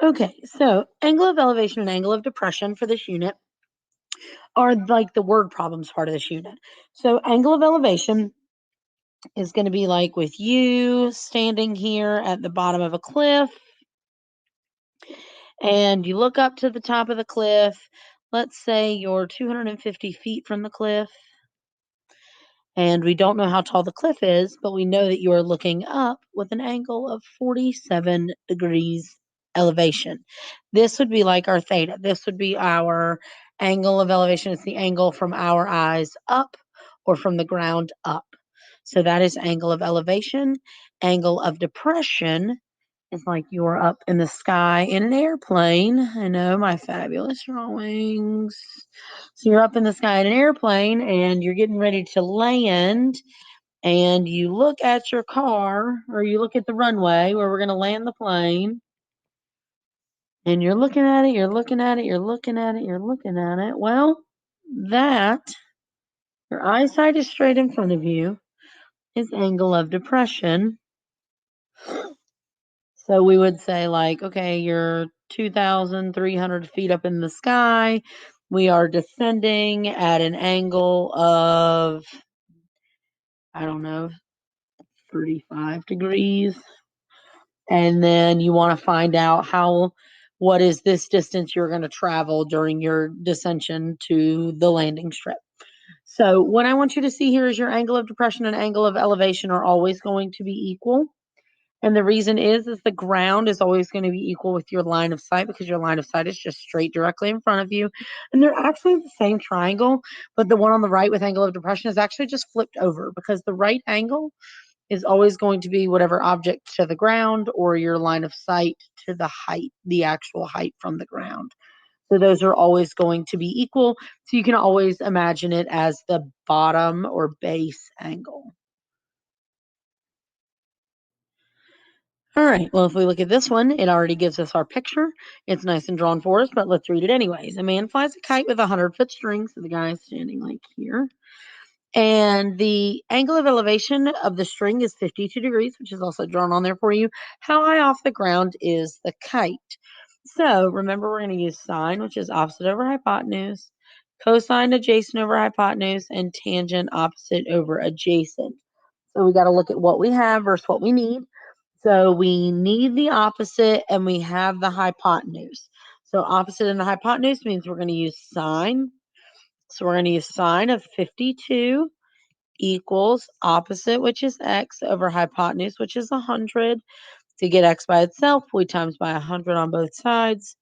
Okay, so angle of elevation and angle of depression for this unit are like the word problems part of this unit. So angle of elevation is going to be like with you standing here at the bottom of a cliff and you look up to the top of the cliff. Let's say you're 250 feet from the cliff. And we don't know how tall the cliff is, but we know that you are looking up with an angle of 47 degrees elevation. This would be like our theta. This would be our angle of elevation. It's the angle from our eyes up or from the ground up. So that is angle of elevation. Angle of depression is like you're up in the sky in an airplane. I know, my fabulous drawings. So you're up in the sky in an airplane and you're getting ready to land, and you look at your car or you look at the runway where we're going to land the plane, and you're looking at it, you're looking at it, you're looking at it, you're looking at it. Well, that, your eyesight is straight in front of you, is angle of depression. So we would say, like, okay, you're 2,300 feet up in the sky. We are descending at an angle of, I don't know, 35 degrees. And then you want to find out what is this distance you're going to travel during your descension to the landing strip. So what I want you to see here is your angle of depression and angle of elevation are always going to be equal. And the reason is the ground is always going to be equal with your line of sight, because your line of sight is just straight directly in front of you. And they're actually the same triangle, but the one on the right with angle of depression is actually just flipped over, because the right angle is always going to be whatever object to the ground or your line of sight to the height, the actual height from the ground. So those are always going to be equal. So you can always imagine it as the bottom or base angle. All right, well, if we look at this one, it already gives us our picture. It's nice and drawn for us, but let's read it anyways. A man flies a kite with a 100-foot string. So the guy is standing like here. And the angle of elevation of the string is 52 degrees, which is also drawn on there for you. How high off the ground is the kite? So remember, we're going to use sine, which is opposite over hypotenuse, cosine adjacent over hypotenuse, and tangent opposite over adjacent. So we got to look at what we have versus what we need. So we need the opposite and we have the hypotenuse. So opposite and the hypotenuse means we're going to use sine. So we're going to use sine of 52 equals opposite, which is x, over hypotenuse, which is 100. To get x by itself, we times by 100 on both sides.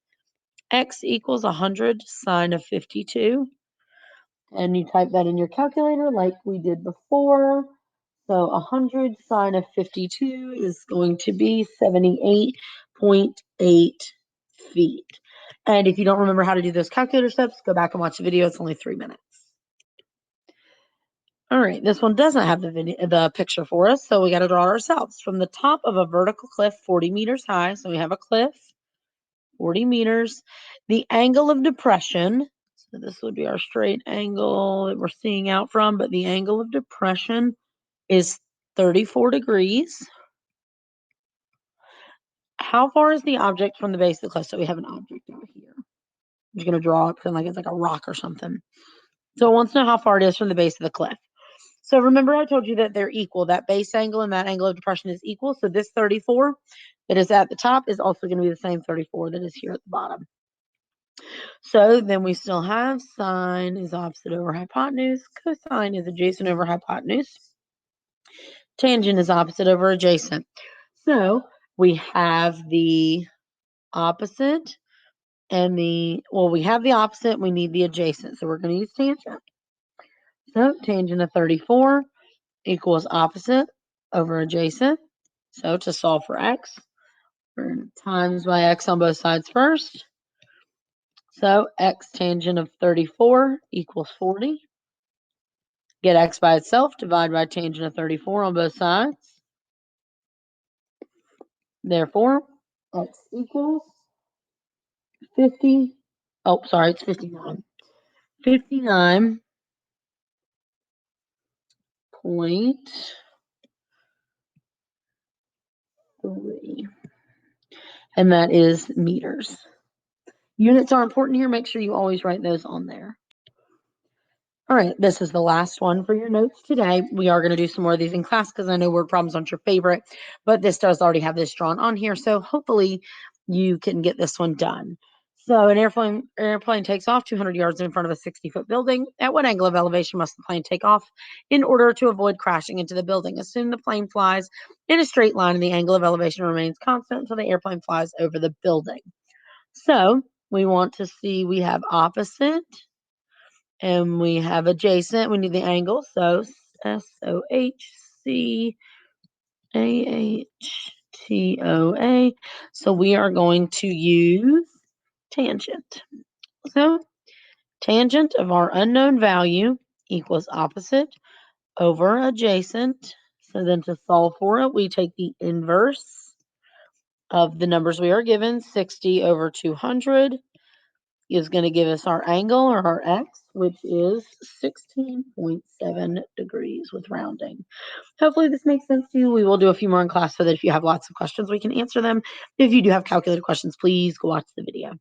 X equals 100 sine of 52. And you type that in your calculator like we did before. So 100 sine of 52 is going to be 78.8 feet. And if you don't remember how to do those calculator steps, go back and watch the video. It's only 3 minutes. All right, this one doesn't have the picture for us, so we got to draw it ourselves. From the top of a vertical cliff 40 meters high, so we have a cliff, 40 meters. The angle of depression, so this would be our straight angle that we're seeing out from, but the angle of depression is 34 degrees. How far is the object from the base of the cliff? So we have an object out here. I'm just going to draw it, pretend like it's like a rock or something. So it wants to know how far it is from the base of the cliff. So remember, I told you that they're equal. That base angle and that angle of depression is equal. So this 34 that is at the top is also going to be the same 34 that is here at the bottom. So then we still have sine is opposite over hypotenuse. Cosine is adjacent over hypotenuse. Tangent is opposite over adjacent. So we have the opposite and we have the opposite. We need the adjacent. So we're going to use tangent. So tangent of 34 equals opposite over adjacent. So to solve for x, we're going to times by x on both sides first. So x tangent of 34 equals 40. Get x by itself, divide by tangent of 34 on both sides. Therefore, x equals 50. Oh, sorry, it's 59. 59.3. and that is meters. Units are important here. Make sure you always write those on there. All right, this is the last one for your notes today. We are going to do some more of these in class because I know word problems aren't your favorite, but this does already have this drawn on here. So hopefully you can get this one done. So an airplane takes off 200 yards in front of a 60-foot building. At what angle of elevation must the plane take off in order to avoid crashing into the building? Assume the plane flies in a straight line and the angle of elevation remains constant until the airplane flies over the building. So we want to see, we have opposite and we have adjacent. We need the angle. So SOHCAHTOA. So we are going to use tangent. So tangent of our unknown value equals opposite over adjacent. So then to solve for it, we take the inverse of the numbers we are given. 60 over 200 is going to give us our angle, or our x, which is 16.7 degrees with rounding. Hopefully this makes sense to you. We will do a few more in class so that if you have lots of questions, we can answer them. If you do have calculated questions, please go watch the video.